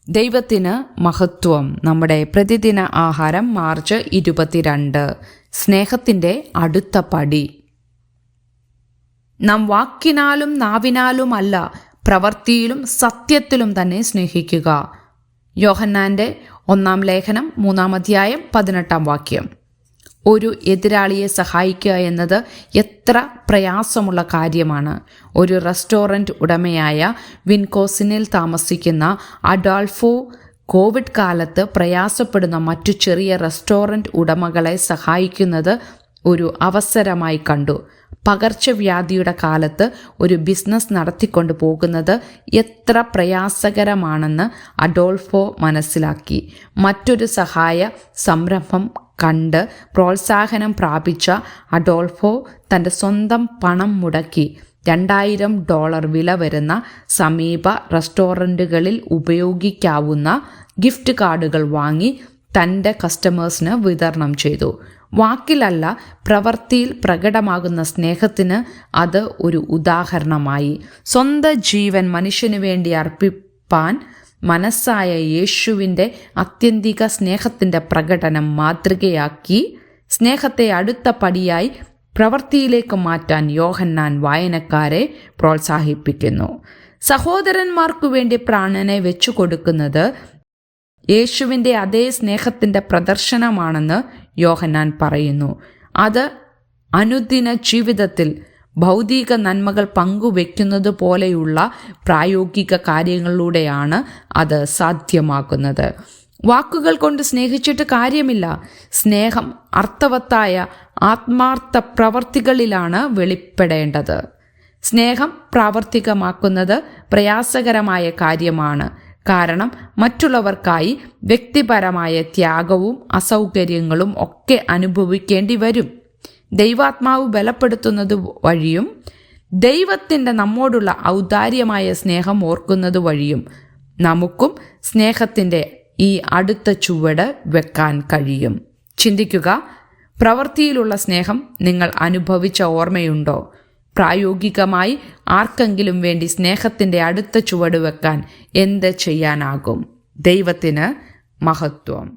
ദൈവത്തിന് മഹത്വം. നമ്മുടെ പ്രതിദിന ആഹാരം മാർച്ച് 22. സ്നേഹത്തിൻ്റെ അടുത്ത പടി. നാം വാക്കിനാലും നാവിനാലുമല്ല, പ്രവൃത്തിയിലും സത്യത്തിലും തന്നെ സ്നേഹിക്കുക. യോഹന്നാന്റെ 1-ാം ലേഖനം 3-ാം അധ്യായം 18-ാം വാക്യം. ഒരു എതിരാളിയെ സഹായിക്കുക എന്നത് എത്ര പ്രയാസമുള്ള കാര്യമാണ്. ഒരു റെസ്റ്റോറൻറ്റ് ഉടമയായ വിൻകോസിനിൽ താമസിക്കുന്ന അഡോൾഫോ കോവിഡ് കാലത്ത് പ്രയാസപ്പെടുന്ന മറ്റു ചെറിയ റെസ്റ്റോറൻറ്റ് ഉടമകളെ സഹായിക്കുന്നത് ഒരു അവസരമായി കണ്ടു. പകർച്ചവ്യാധിയുടെ കാലത്ത് ഒരു ബിസിനസ് നടത്തിക്കൊണ്ടു പോകുന്നത് എത്ര പ്രയാസകരമാണെന്ന് അഡോൾഫോ മനസ്സിലാക്കി. മറ്റൊരു സഹായ സംരംഭം കണ്ട് പ്രോത്സാഹനം പ്രാപിച്ച അഡോൾഫോ തൻ്റെ സ്വന്തം പണം മുടക്കി $2000 വില വരുന്ന സമീപ റെസ്റ്റോറൻറ്റുകളിൽ ഉപയോഗിക്കാവുന്ന ഗിഫ്റ്റ് കാർഡുകൾ വാങ്ങി തൻ്റെ കസ്റ്റമേഴ്സിന് വിതരണം ചെയ്തു. വാക്കിലല്ല, പ്രവൃത്തിയിൽ പ്രകടമാകുന്ന സ്നേഹത്തിന് അത് ഒരു ഉദാഹരണമായി. സ്വന്തം ജീവൻ മനുഷ്യന് വേണ്ടി അർപ്പിപ്പാൻ മനസ്സായ യേശുവിൻ്റെ ആത്യന്തിക സ്നേഹത്തിൻ്റെ പ്രകടനം മാതൃകയാക്കി സ്നേഹത്തെ അടുത്ത പടിയായി പ്രവൃത്തിയിലേക്ക് മാറ്റാൻ യോഹന്നാൻ വായനക്കാരെ പ്രോത്സാഹിപ്പിക്കുന്നു. സഹോദരന്മാർക്കു വേണ്ടി പ്രാണനെ വെച്ചു കൊടുക്കുന്നത് യേശുവിൻ്റെ അതേ സ്നേഹത്തിൻ്റെ പ്രദർശനമാണെന്ന് യോഹന്നാൻ പറയുന്നു. അത് അനുദിന ജീവിതത്തിൽ ഭൗതിക നന്മകൾ പങ്കുവെക്കുന്നത് പോലെയുള്ള പ്രായോഗിക കാര്യങ്ങളിലൂടെയാണ് അത് സാധ്യമാക്കുന്നത്. വാക്കുകൾ കൊണ്ട് സ്നേഹിച്ചിട്ട് കാര്യമില്ല. സ്നേഹം അർത്ഥവത്തായ ആത്മാർത്ഥ പ്രവർത്തികളിലാണ് വെളിപ്പെടേണ്ടത്. സ്നേഹം പ്രാവർത്തികമാക്കുന്നത് പ്രയാസകരമായ കാര്യമാണ്. കാരണം മറ്റുള്ളവർക്കായി വ്യക്തിപരമായ ത്യാഗവും അസൗകര്യങ്ങളും ഒക്കെ അനുഭവിക്കേണ്ടി വരും. ദൈവാത്മാവ് ബലപ്പെടുത്തുന്നത് വഴിയും ദൈവത്തിൻ്റെ നമ്മോടുള്ള ഔദാര്യമായ സ്നേഹം ഓർക്കുന്നത് വഴിയും നമുക്കും സ്നേഹത്തിൻ്റെ ഈ അടുത്ത ചുവട് വെക്കാൻ കഴിയും. ചിന്തിക്കുക, പ്രവൃത്തിയിലുള്ള സ്നേഹം നിങ്ങൾ അനുഭവിച്ച ഓർമ്മയുണ്ടോ? പ്രായോഗികമായി ആർക്കെങ്കിലും വേണ്ടി സ്നേഹത്തിൻ്റെ അടുത്ത ചുവട് വെക്കാൻ എന്ത് ചെയ്യാനാകും? ദൈവത്തിന് മഹത്വം.